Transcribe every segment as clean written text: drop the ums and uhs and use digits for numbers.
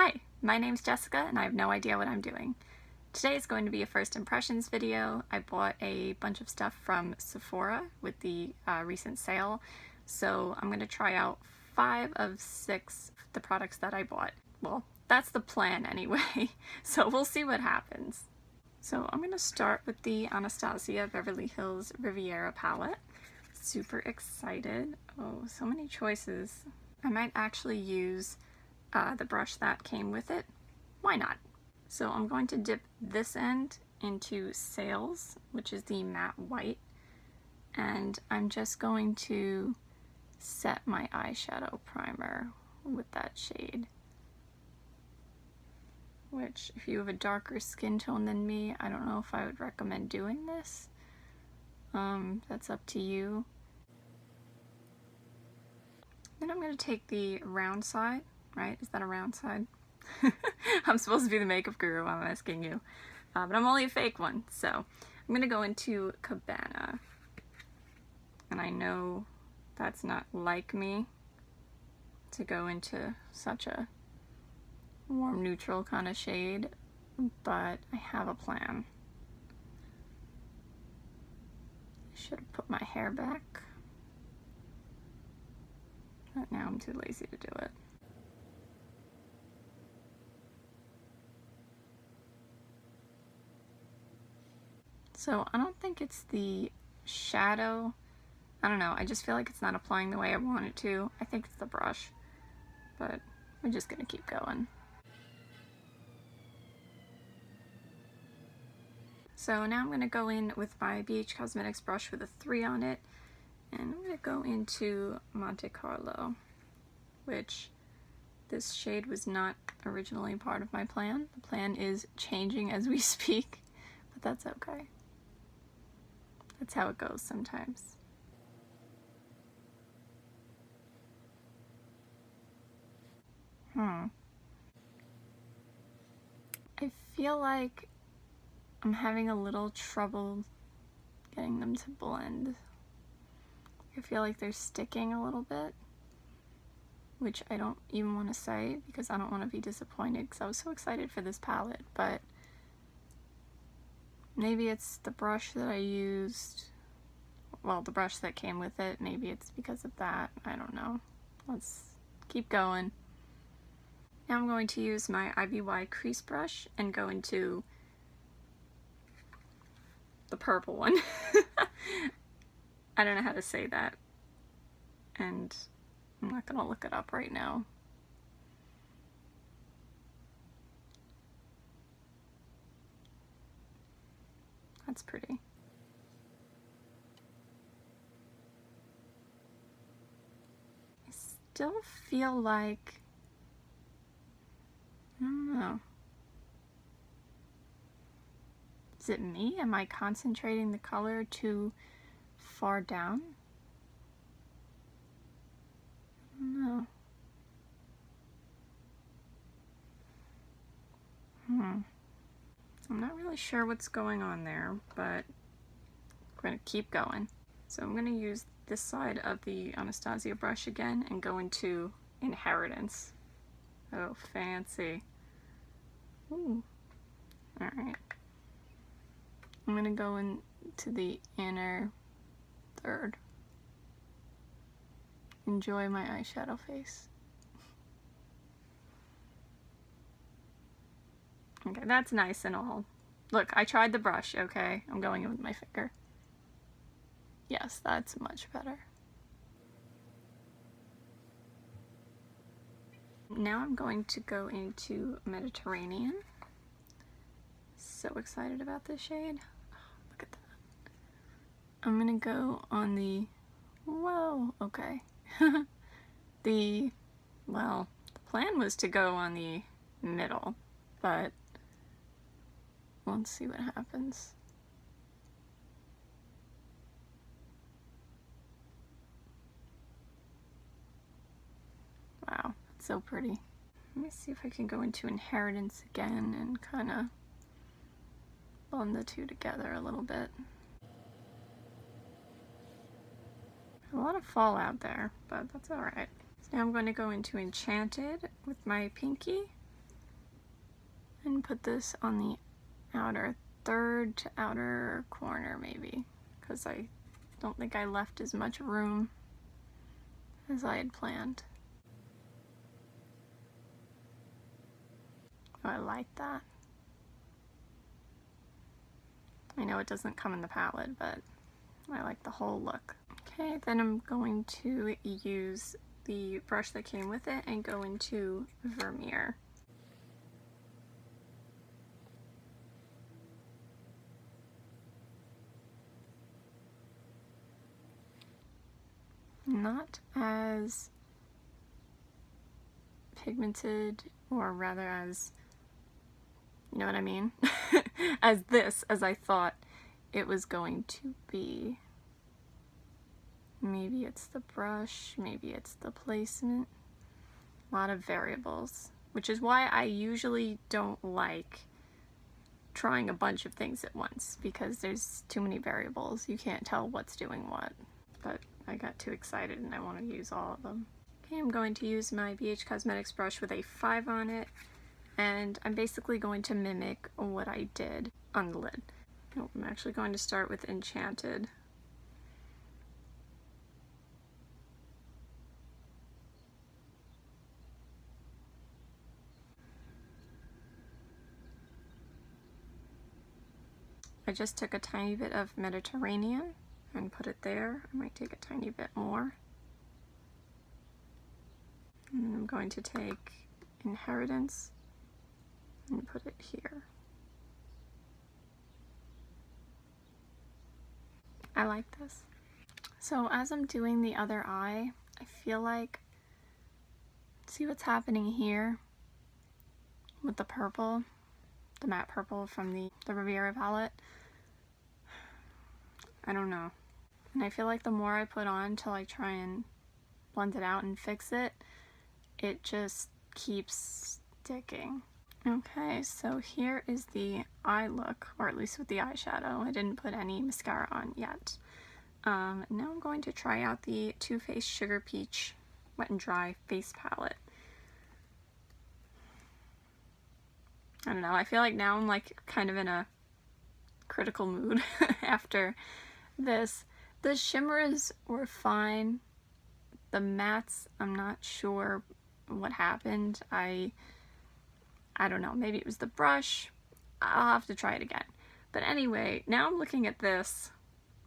Hi, my name's Jessica and I have no idea what I'm doing. Today is going to be a first impressions video. I bought a bunch of stuff from Sephora with the recent sale, so I'm going to try out 5 of 6 of the products that I bought. Well, that's the plan anyway, so we'll see what happens. So I'm going to start with the Anastasia Beverly Hills Riviera palette. Super excited. Oh, so many choices. I might actually use the brush that came with it. Why not? So I'm going to dip this end into Sales, which is the matte white, and I'm just going to set my eyeshadow primer with that shade, which if you have a darker skin tone than me, I don't know if I would recommend doing this. That's up to you. Then I'm going to take the round side. Right? Is that a round side? I'm supposed to be the makeup guru, I'm asking you. But I'm only a fake one, so I'm gonna go into Cabana. And I know that's not like me to go into such a warm neutral kind of shade, but I have a plan. I should have put my hair back, but now I'm too lazy to do it. So I don't think it's the shadow. I don't know, I just feel like it's not applying the way I want it to. I think it's the brush, but we're just gonna keep going. So now I'm gonna go in with my BH Cosmetics brush with a 3 on it, and I'm gonna go into Monte Carlo, which this shade was not originally part of my plan. The plan is changing as we speak, but that's okay. That's how it goes sometimes. I feel like I'm having a little trouble getting them to blend. I feel like they're sticking a little bit, which I don't even want to say because I don't want to be disappointed because I was so excited for this palette, but maybe it's the brush that I used, well, the brush that came with it, maybe it's because of that, I don't know. Let's keep going. Now I'm going to use my IBY crease brush and go into the purple one. I don't know how to say that, and I'm not gonna look it up right now. That's pretty. I still feel like, I don't know. Is it me? Am I concentrating the color too far down? I don't know. I'm not really sure what's going on there, but I'm going to keep going. So I'm going to use this side of the Anastasia brush again and go into Inheritance. Oh, fancy. Ooh. Alright. I'm going to go into the inner third. Enjoy my eyeshadow face. Okay, that's nice and all. Look, I tried the brush, okay? I'm going in with my finger. Yes, that's much better. Now I'm going to go into Mediterranean. So excited about this shade. Oh, look at that. I'm gonna go on the, whoa, okay. Well, the plan was to go on the middle, but let's see what happens. Wow, that's so pretty. Let me see if I can go into Inheritance again and kind of blend the two together a little bit. A lot of fallout there, but that's alright. So now I'm going to go into Enchanted with my pinky And put this on the outer third to outer corner maybe, because I don't think I left as much room as I had planned. Oh, I like that. I know it doesn't come in the palette, but I like the whole look. Okay, then I'm going to use the brush that came with it and go into Vermeer. Not as pigmented, or rather as, you know what I mean, as I thought it was going to be. Maybe it's the brush, maybe it's the placement. A lot of variables, which is why I usually don't like trying a bunch of things at once, because there's too many variables. You can't tell what's doing what. But I got too excited and I want to use all of them. Okay, I'm going to use my BH Cosmetics brush with a 5 on it, and I'm basically going to mimic what I did on the lid. Nope, I'm actually going to start with Enchanted. I just took a tiny bit of Mediterranean and put it there. I might take a tiny bit more. And I'm going to take Inheritance and put it here. I like this. So as I'm doing the other eye, I feel like, see what's happening here with the purple, the matte purple from the Riviera palette? I don't know. And I feel like the more I put on till I try and blend it out and fix it, it just keeps sticking. Okay, so here is the eye look, or at least with the eyeshadow. I didn't put any mascara on yet. Now I'm going to try out the Too Faced Sugar Peach Wet n Dry Face Palette. I don't know, I feel like now I'm like kind of in a critical mood after this. The shimmers were fine. The mattes, I'm not sure what happened. I don't know, maybe it was the brush. I'll have to try it again. But anyway, now I'm looking at this,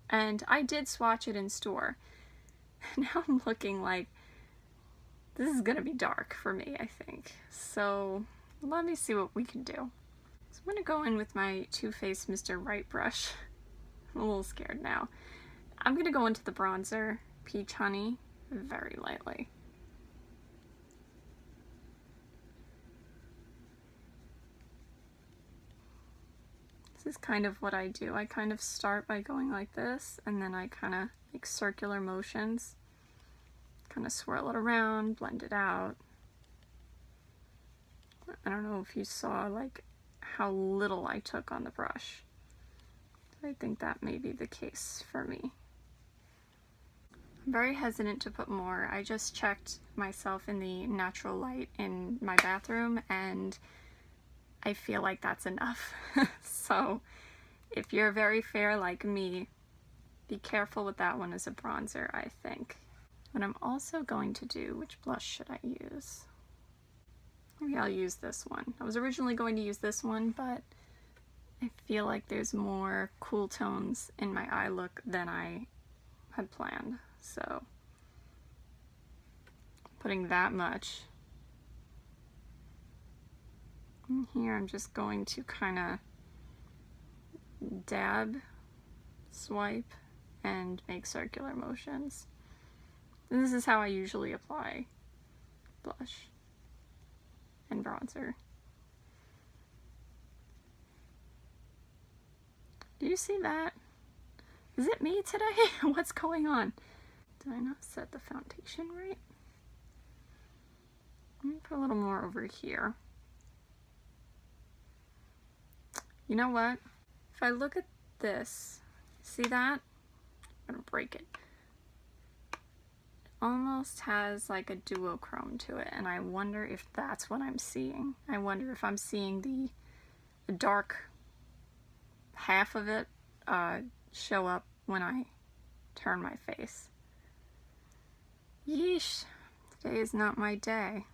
and I did swatch it in store. Now I'm looking like this is gonna be dark for me, I think. So let me see what we can do. So I'm gonna go in with my Too Faced Mr. Right brush. I'm a little scared now. I'm gonna go into the bronzer, Peach Honey, very lightly. This is kind of what I do. I kind of start by going like this, and then I kind of make circular motions, kind of swirl it around, blend it out. I don't know if you saw like how little I took on the brush. I think that may be the case for me. I'm very hesitant to put more. I just checked myself in the natural light in my bathroom, and I feel like that's enough. So if you're very fair like me, be careful with that one as a bronzer, I think. What I'm also going to do, which blush should I use? Maybe I'll use this one. I was originally going to use this one, but I feel like there's more cool tones in my eye look than I had planned. So putting that much. And here I'm just going to kind of dab, swipe, and make circular motions. And this is how I usually apply blush and bronzer. Do you see that? Is it me today? What's going on? Did I not set the foundation right? Let me put a little more over here. You know what? If I look at this, see that? I'm gonna break it. It almost has like a duochrome to it, and I wonder if that's what I'm seeing. I wonder if I'm seeing the dark half of it show up when I turn my face. Yeesh, today is not my day.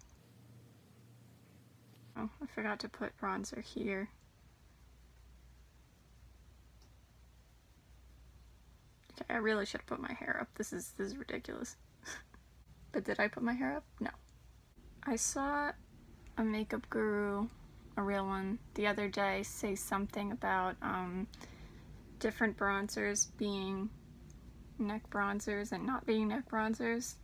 Oh, I forgot to put bronzer here. Okay, I really should have put my hair up. This is ridiculous. But did I put my hair up? No. I saw a makeup guru, a real one, the other day say something about different bronzers being neck bronzers and not being neck bronzers,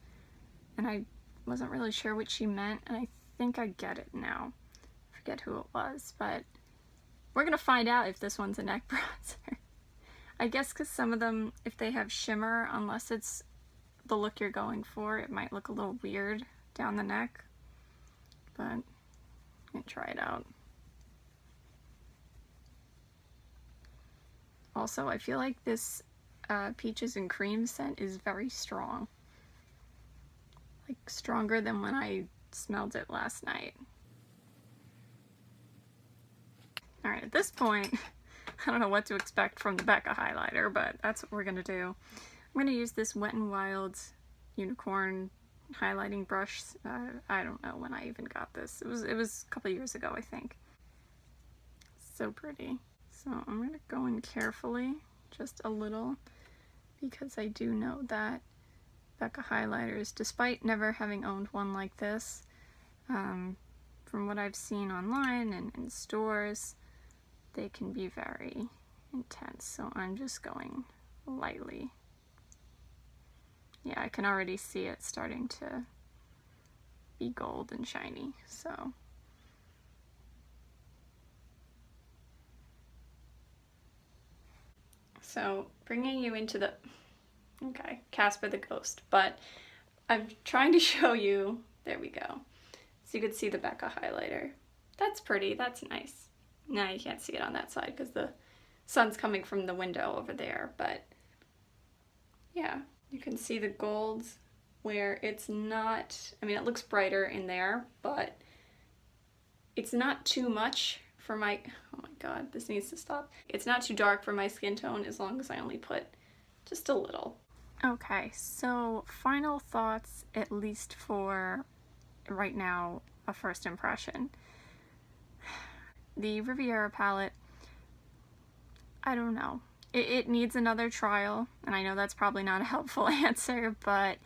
and I wasn't really sure what she meant, and I think I get it now. I forget who it was, but we're gonna find out if this one's a neck bronzer. I guess because some of them, if they have shimmer, unless it's the look you're going for, it might look a little weird down the neck, but I'm gonna try it out. Also, I feel like this Peaches and Cream scent is very strong. Like, stronger than when I smelled it last night. Alright, at this point, I don't know what to expect from the Becca highlighter, but that's what we're gonna do. I'm gonna use this Wet n Wild unicorn highlighting brush. I don't know when I even got this. It was a couple years ago, I think. So pretty. So I'm gonna go in carefully, just a little, because I do know that Becca highlighters, despite never having owned one like this, from what I've seen online and in stores, they can be very intense. So I'm just going lightly. Yeah, I can already see it starting to be gold and shiny, so. So, bringing you into the, okay, Casper the Ghost, but I'm trying to show you, there we go, so you could see the Becca highlighter. That's pretty, that's nice. Now you can't see it on that side because the sun's coming from the window over there, but yeah, you can see the golds where it's not, I mean, it looks brighter in there, but it's not too much for my, oh my god, this needs to stop. It's not too dark for my skin tone as long as I only put just a little. Okay, so final thoughts, at least for right now, a first impression. The Riviera palette, I don't know. It needs another trial, and I know that's probably not a helpful answer, but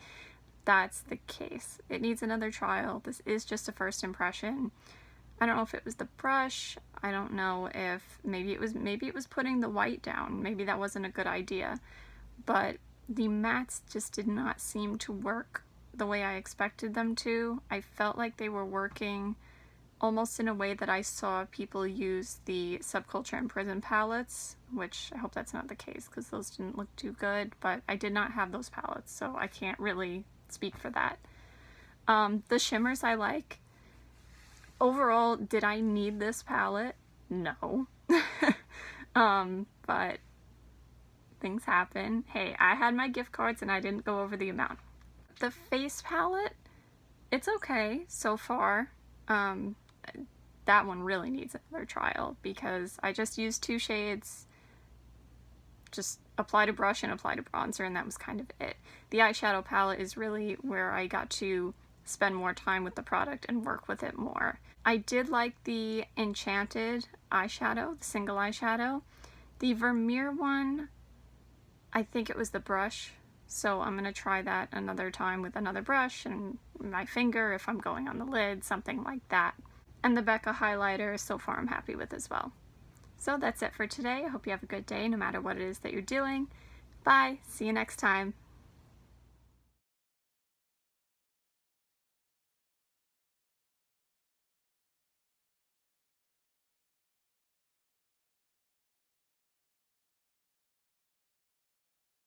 that's the case. It needs another trial. This is just a first impression. I don't know if it was the brush. I don't know if maybe it was putting the white down. Maybe that wasn't a good idea. But the mattes just did not seem to work the way I expected them to. I felt like they were working almost in a way that I saw people use the Subculture and Prism palettes, which I hope that's not the case because those didn't look too good, but I did not have those palettes, so I can't really speak for that. The shimmers I like. Overall, did I need this palette? No. But things happen. Hey, I had my gift cards and I didn't go over the amount. The face palette, it's okay so far. That one really needs another trial because I just used 2 shades, just applied a brush and applied a bronzer, and that was kind of it. The eyeshadow palette is really where I got to spend more time with the product and work with it more. I did like the Enchanted eyeshadow, the single eyeshadow. The Vermeer one, I think it was the brush, so I'm gonna try that another time with another brush and my finger if I'm going on the lid, something like that. And the Becca highlighter, so far I'm happy with as well. So that's it for today. I hope you have a good day no matter what it is that you're doing. Bye, see you next time.